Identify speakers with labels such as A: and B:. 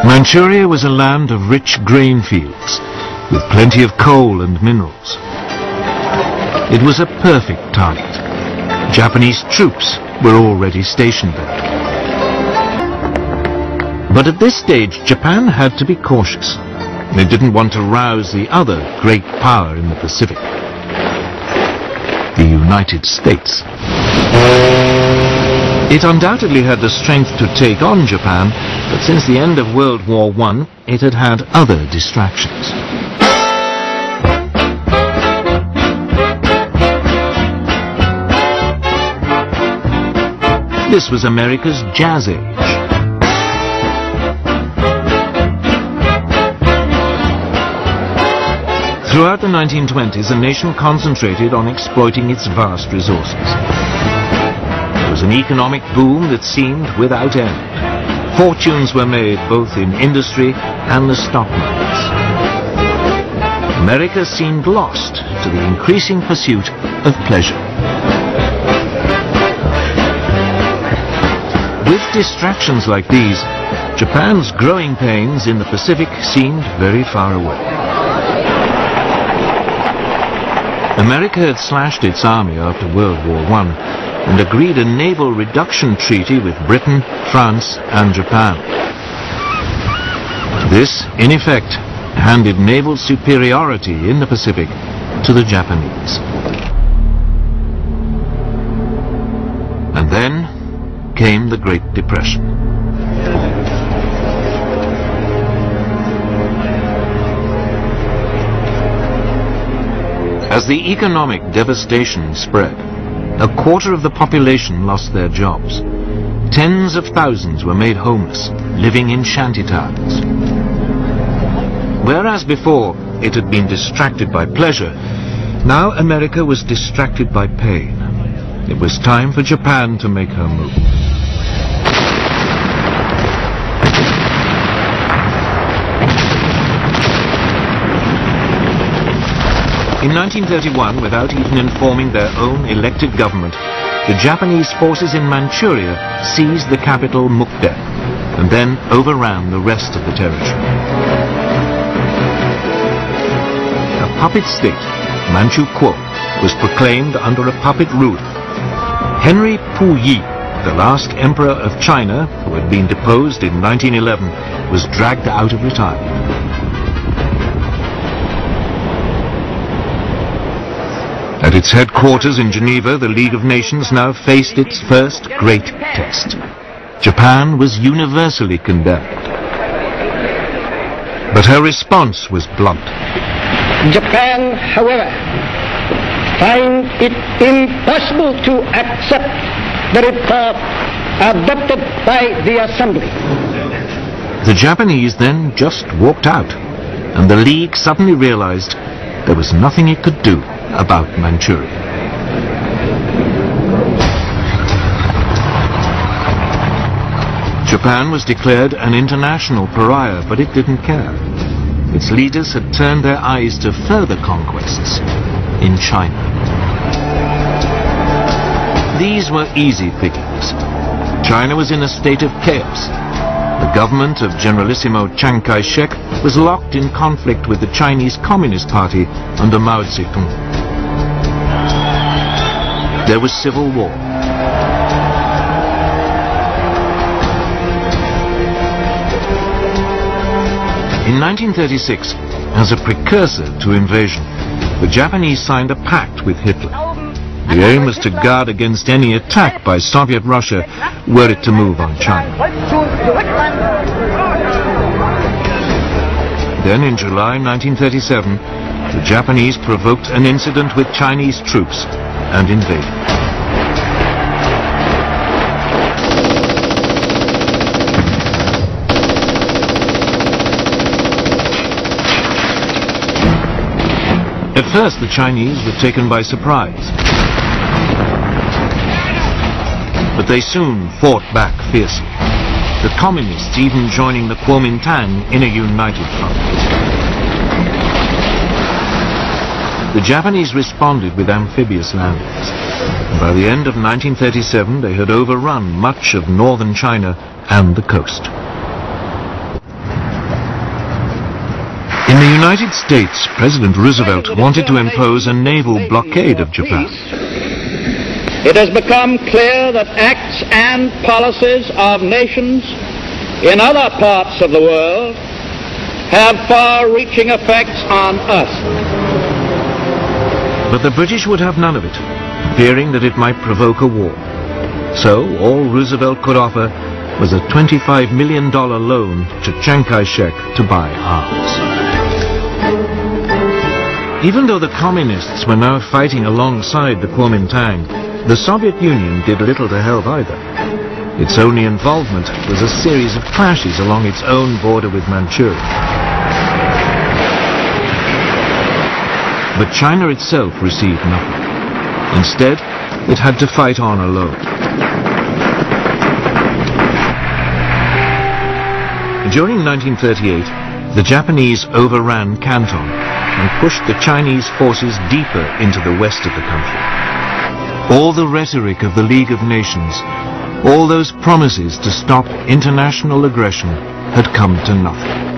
A: Manchuria was a land of rich grain fields, with plenty of coal and minerals. It was a perfect target. Japanese troops were already stationed there. But at this stage, Japan had to be cautious. They didn't want to rouse the other great power in the Pacific, the United States. It undoubtedly had the strength to take on Japan, but since the end of World War I, it had had other distractions. This was America's Jazz Age. Throughout the 1920s, the nation concentrated on exploiting its vast resources. There was an economic boom that seemed without end. Fortunes were made both in industry and the stock markets. America seemed lost to the increasing pursuit of pleasure. With distractions like these, Japan's growing pains in the Pacific seemed very far away. America had slashed its army after World War I and agreed a naval reduction treaty with Britain, France and Japan. This, in effect, handed naval superiority in the Pacific to the Japanese. And then came the Great Depression. As the economic devastation spread, a quarter of the population lost their jobs. Tens of thousands were made homeless, living in shantytowns. Whereas before it had been distracted by pleasure, now America was distracted by pain. It was time for Japan to make her move. In 1931, without even informing their own elected government, the Japanese forces in Manchuria seized the capital Mukden and then overran the rest of the territory. A puppet state, Manchukuo, was proclaimed under a puppet ruler. Henry Puyi, the last emperor of China, who had been deposed in 1911, was dragged out of retirement. At its headquarters in Geneva, the League of Nations now faced its first great test. Japan was universally condemned. But her response was blunt.
B: Japan, however, finds it impossible to accept the report adopted by the Assembly.
A: The Japanese then just walked out, and the League suddenly realized there was nothing it could do about Manchuria. Japan was declared an international pariah, but it didn't care. Its leaders had turned their eyes to further conquests in China. These were easy pickings. China was in a state of chaos. The government of Generalissimo Chiang Kai-shek was locked in conflict with the Chinese Communist Party under Mao Zedong. There was civil war. In 1936, as a precursor to invasion, the Japanese signed a pact with Hitler. The aim was to guard against any attack by Soviet Russia were it to move on China. Then in July 1937, the Japanese provoked an incident with Chinese troops and invaded. At first, the Chinese were taken by surprise, but they soon fought back fiercely, the Communists even joining the Kuomintang in a united front. The Japanese responded with amphibious landings, and by the end of 1937 they had overrun much of northern China and the coast. In the United States, President Roosevelt wanted to impose a naval blockade of Japan.
B: It has become clear that acts and policies of nations in other parts of the world have far-reaching effects on us.
A: But the British would have none of it, fearing that it might provoke a war. So all Roosevelt could offer was a $25 million loan to Chiang Kai-shek to buy arms. Even though the communists were now fighting alongside the Kuomintang, the Soviet Union did little to help either. Its only involvement was a series of clashes along its own border with Manchuria. But China itself received nothing. Instead, it had to fight on alone. During 1938, the Japanese overran Canton and pushed the Chinese forces deeper into the west of the country. All the rhetoric of the League of Nations, all those promises to stop international aggression had come to nothing.